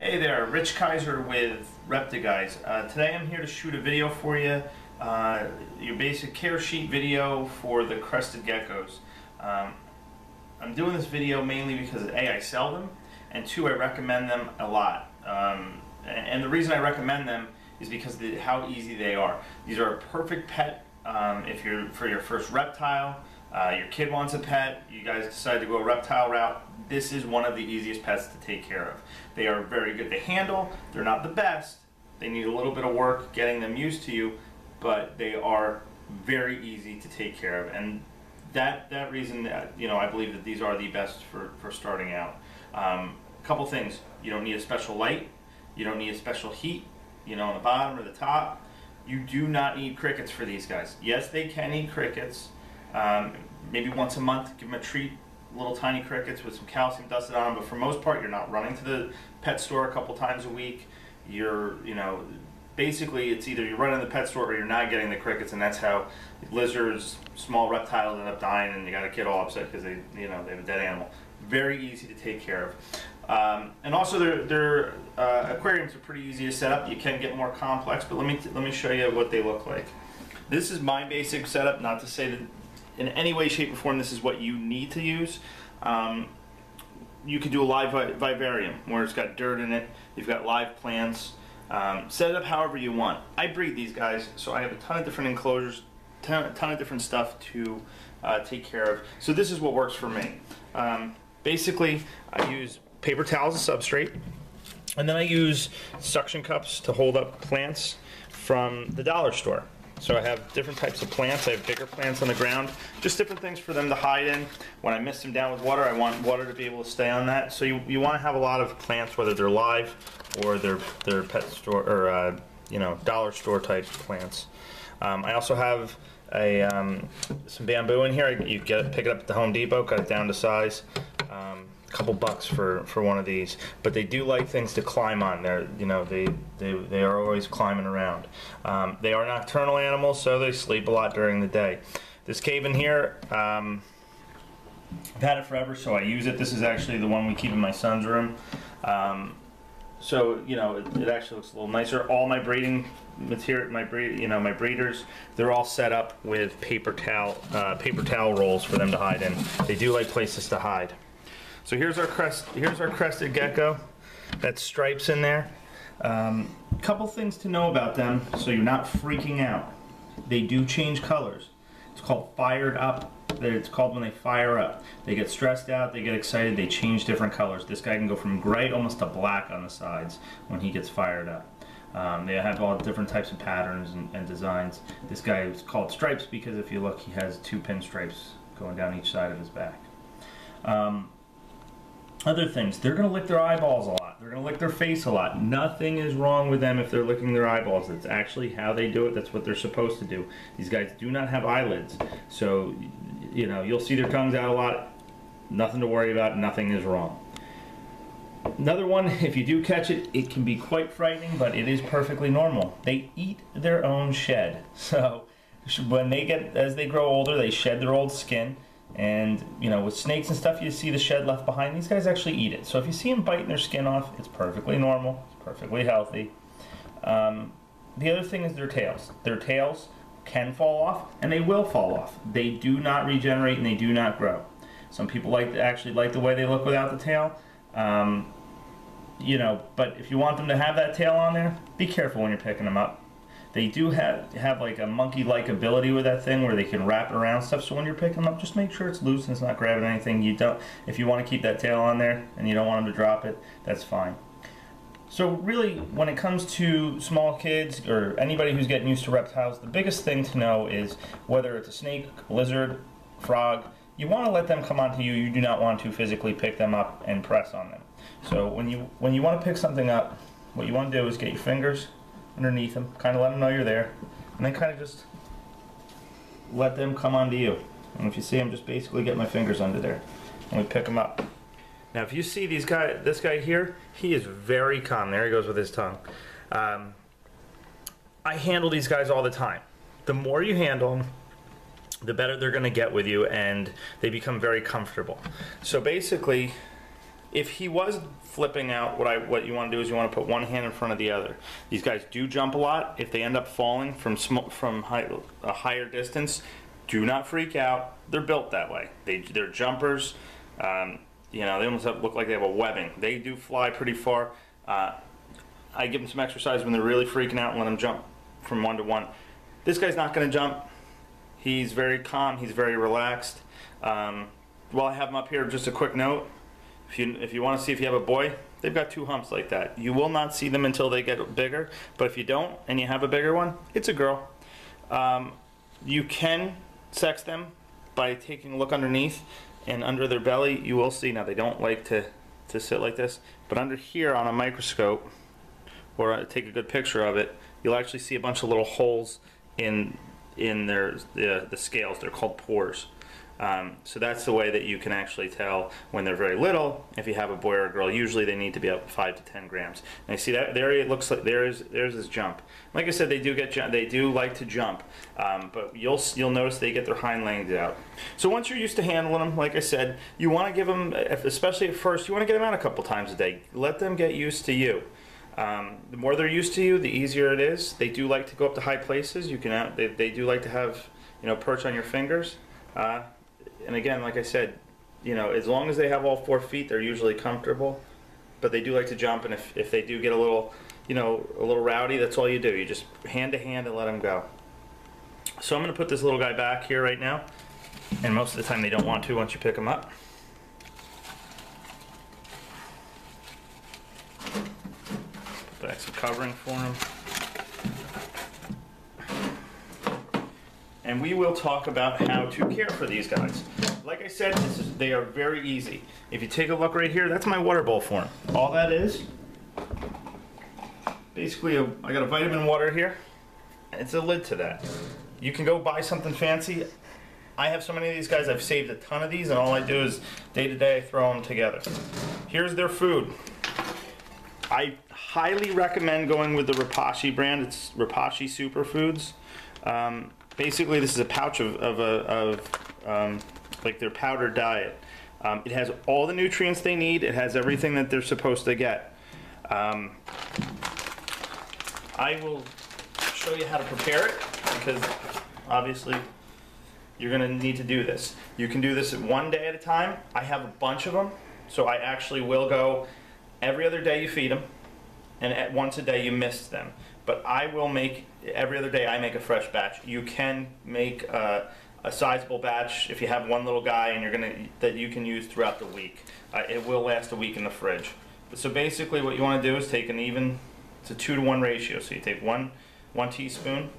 Hey there, Rich Kaiser with Reptiguys. Today I'm here to shoot a video for you, your basic care sheet video for the Crested Geckos. I'm doing this video mainly because A, I sell them, and 2, I recommend them a lot. And the reason I recommend them is because of how easy they are. These are a perfect pet if you're for your first reptile. Your kid wants a pet, you guys decide to go a reptile route, this is one of the easiest pets to take care of. They are very good to handle, they're not the best, they need a little bit of work getting them used to you, but they are very easy to take care of. And that reason, I believe that these are the best for starting out. A couple things, you don't need a special light, you don't need a special heat, on the bottom or the top. You do not need crickets for these guys. Yes, they can eat crickets. Maybe once a month, give them a treat, little tiny crickets with some calcium dusted on them, but for most part, you're not running to the pet store a couple times a week. You're, basically it's either you're running to the pet store or you're not getting the crickets, and that's how lizards, small reptiles end up dying, and you got a kid all upset because they have a dead animal. Very easy to take care of. And also their aquariums are pretty easy to set up. You can get more complex, but let me show you what they look like. This is my basic setup, not to say that in any way, shape, or form this is what you need to use. You could do a live vivarium where it's got dirt in it, you've got live plants. Set it up however you want. I breed these guys, so I have a ton of different enclosures, ton of different stuff to take care of. So this is what works for me. Basically, I use paper towels as substrate, and then I use suction cups to hold up plants from the dollar store. So I have different types of plants. I have bigger plants on the ground, just different things for them to hide in. When I mist them down with water, I want water to be able to stay on that. So you want to have a lot of plants, whether they're live or they're pet store or dollar store type plants. I also have some bamboo in here. You pick it up at the Home Depot, cut it down to size. A couple bucks for one of these, but they do like things to climb on. They are always climbing around. They are nocturnal animals, so they sleep a lot during the day. This cave in here, I've had it forever, so I use it. This is actually the one we keep in my son's room. So it actually looks a little nicer. All my breeding material, my breeders, they're all set up with paper towel rolls for them to hide in. They do like places to hide. So here's our Crested Gecko. That stripes in there. Couple things to know about them so you're not freaking out. They do change colors. It's called fired up. It's called when they fire up. They get stressed out, they get excited, they change different colors. This guy can go from gray almost to black on the sides when he gets fired up. They have all different types of patterns and designs. This guy is called stripes because if you look, he has 2 pinstripes going down each side of his back. Other things, they're going to lick their eyeballs a lot. They're going to lick their face a lot. Nothing is wrong with them if they're licking their eyeballs. That's actually how they do it. That's what they're supposed to do. These guys do not have eyelids. So, you'll see their tongues out a lot. Nothing to worry about. Nothing is wrong. Another one, if you do catch it, it can be quite frightening, but it is perfectly normal. They eat their own shed. So, as they grow older, they shed their old skin. And with snakes and stuff, you see the shed left behind. These guys actually eat it. So if you see them biting their skin off, it's perfectly normal. It's perfectly healthy. The other thing is their tails. Their tails can fall off, and they will fall off. They do not regenerate and they do not grow. Some people actually like the way they look without the tail. But if you want them to have that tail on there, be careful when you're picking them up. They do have like a monkey-like ability with that thing where they can wrap it around stuff. So when you're picking them up, just make sure it's loose and it's not grabbing anything. If you want to keep that tail on there and you don't want them to drop it, that's fine. So really, when it comes to small kids or anybody who's getting used to reptiles, the biggest thing to know is whether it's a snake, lizard, frog, you want to let them come onto you. You do not want to physically pick them up and press on them. So when you want to pick something up, what you want to do is get your fingers underneath them, kind of let them know you're there, and then kind of just let them come onto you. And if you see them, just basically get my fingers under there and we pick them up. Now if you see this guy here, he is very calm. There he goes with his tongue. I handle these guys all the time. The more you handle them, the better they're going to get with you, and they become very comfortable. So basically, If he was flipping out, what you want to do is you want to put one hand in front of the other. These guys do jump a lot. If they end up falling from a higher distance, do not freak out. They're built that way. They're jumpers. You know, they almost look like they have a webbing. They do fly pretty far. I give them some exercise when they're really freaking out and let them jump from one to one. This guy's not going to jump. He's very calm. He's very relaxed. While I have him up here, just a quick note. If you want to see if you have a boy, they've got 2 humps like that. You will not see them until they get bigger, but if you don't and you have a bigger one, it's a girl. You can sex them by taking a look underneath, and under their belly you will see, now they don't like to sit like this, but under here on a microscope, or take a good picture of it, you'll actually see a bunch of little holes in the scales. They're called pores. So that's the way that you can actually tell when they're very little if you have a boy or a girl. Usually they need to be up 5 to 10 grams. And you see that there, it looks like there's his jump. Like I said, they do like to jump, but you'll notice they get their hind legs out. So once you're used to handling them, like I said, you want to give them, especially at first, you want to get them out a couple times a day. Let them get used to you. The more they're used to you, the easier it is. They do like to go up to high places. They do like to have, you know, perch on your fingers. And again, like I said, you know, as long as they have all 4 feet, they're usually comfortable. But they do like to jump, and if they do get a little, you know, a little rowdy, that's all you do. You just hand to hand and let them go. So I'm going to put this little guy back here right now, and most of the time they don't want to once you pick them up. Put back some covering for him. And we will talk about how to care for these guys. Like I said, they are very easy. If you take a look right here, that's my water bowl for him. All that is, basically, I got a vitamin water here. It's a lid to that. You can go buy something fancy. I have so many of these guys, I've saved a ton of these, and all I do is day to day I throw them together. Here's their food. I highly recommend going with the Rapashi brand. It's Rapashi Superfoods. Basically, this is a pouch of like their powder diet. It has all the nutrients they need. It has everything that they're supposed to get. I will show you how to prepare it, because obviously you're going to need to do this. You can do this at 1 day at a time. I have a bunch of them, so I actually will go every other day you feed them, and once a day you mist them. But I will make, every other day I make a fresh batch. You can make a sizable batch if you have one little guy and that you can use throughout the week. It will last a week in the fridge. So basically what you want to do is take it's a 2-to-1 ratio. So you take one teaspoon.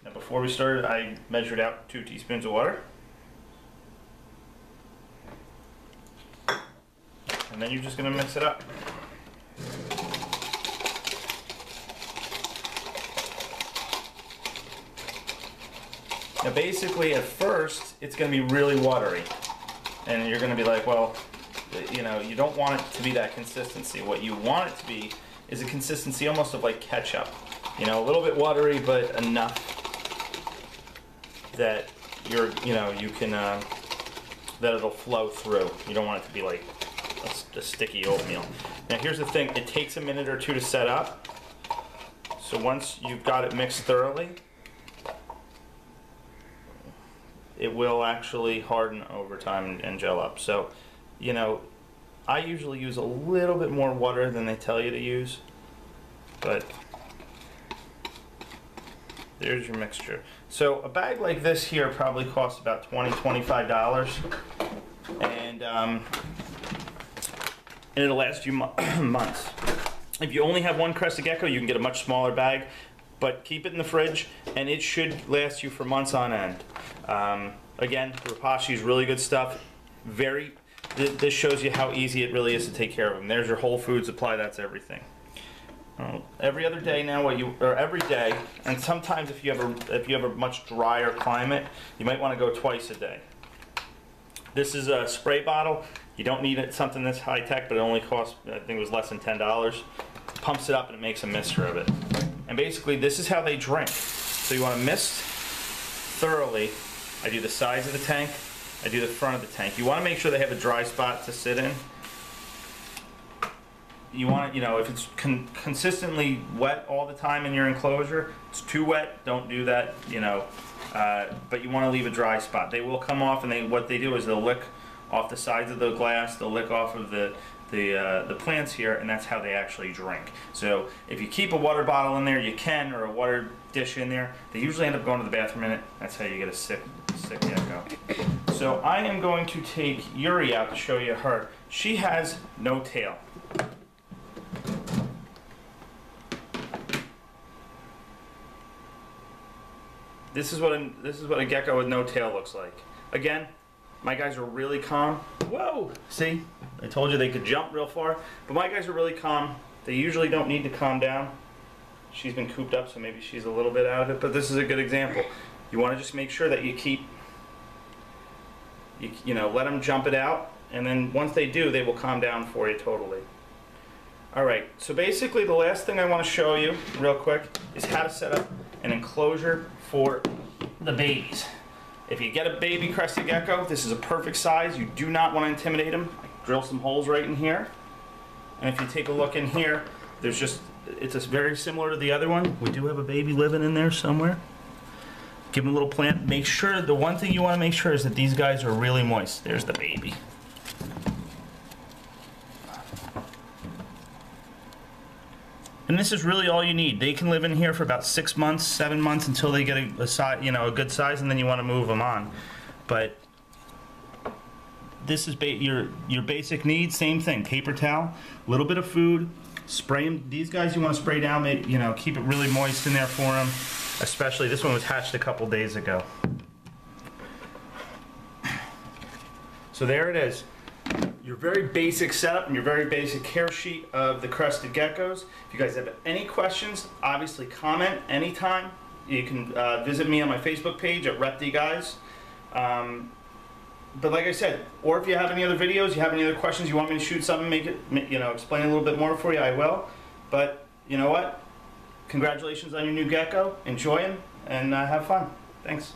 Now before we started, I measured out 2 teaspoons of water. And then you're just going to mix it up. Now basically at first it's going to be really watery, and you're going to be like, well, you know, you don't want it to be that consistency. What you want it to be is a consistency almost of like ketchup. You know, a little bit watery, but enough that you can that it'll flow through. You don't want it to be like a sticky oatmeal. Now here's the thing, it takes a minute or 2 to set up. So once you've got it mixed thoroughly, it will actually harden over time and gel up. So, you know, I usually use a little bit more water than they tell you to use, but there's your mixture. So a bag like this here probably costs about $20, $25, and it'll last you months. If you only have one Crested Gecko, you can get a much smaller bag, but keep it in the fridge, and it should last you for months on end. Again, Rapashi is really good stuff. This shows you how easy it really is to take care of them. There's your whole food supply. That's everything. Every other day now, or every day, and sometimes if you have a much drier climate, you might want to go twice a day. This is a spray bottle. You don't need something that's high tech, but it only costs, I think it was less than $10. Pumps it up and it makes a mister of it. And basically, this is how they drink. So you want to mist thoroughly. I do the sides of the tank, I do the front of the tank. You want to make sure they have a dry spot to sit in. You want to, if it's consistently wet all the time in your enclosure, it's too wet, don't do that, but you want to leave a dry spot. They will come off, and what they do is they'll lick off the sides of the glass, they'll lick off of the plants here, and that's how they actually drink. So if you keep a water bottle in there, you can, or a water dish in there. They usually end up going to the bathroom in it. That's how you get a sick gecko. So I am going to take Yuri out to show you her. She has no tail. This is what a gecko with no tail looks like. Again, my guys are really calm. Whoa! See? I told you they could jump real far. But my guys are really calm. They usually don't need to calm down. She's been cooped up, so maybe she's a little bit out of it. But this is a good example. You want to just make sure that you keep, let them jump it out. And then once they do, they will calm down for you totally. Alright, so basically the last thing I want to show you real quick is how to set up an enclosure for the babies. If you get a baby crested gecko, this is a perfect size. You do not want to intimidate them. I drill some holes right in here. And if you take a look in here, it's very similar to the other one. We do have a baby living in there somewhere. Give them a little plant. Make sure, the one thing you want to make sure is that these guys are really moist. There's the baby. And this is really all you need. They can live in here for about 6 months, 7 months until they get a good size, and then you want to move them on. But this is your basic needs. Same thing: paper towel, a little bit of food. Spray them. These guys you want to spray down. Keep it really moist in there for them. Especially this one was hatched a couple days ago. So there it is. Your very basic setup and your very basic care sheet of the crested geckos. If you guys have any questions, obviously comment anytime. You can visit me on my Facebook page at ReptiGuys. But like I said, or if you have any other videos, you have any other questions, you want me to shoot something, explain a little bit more for you, I will. But you know what? Congratulations on your new gecko. Enjoy him and have fun. Thanks.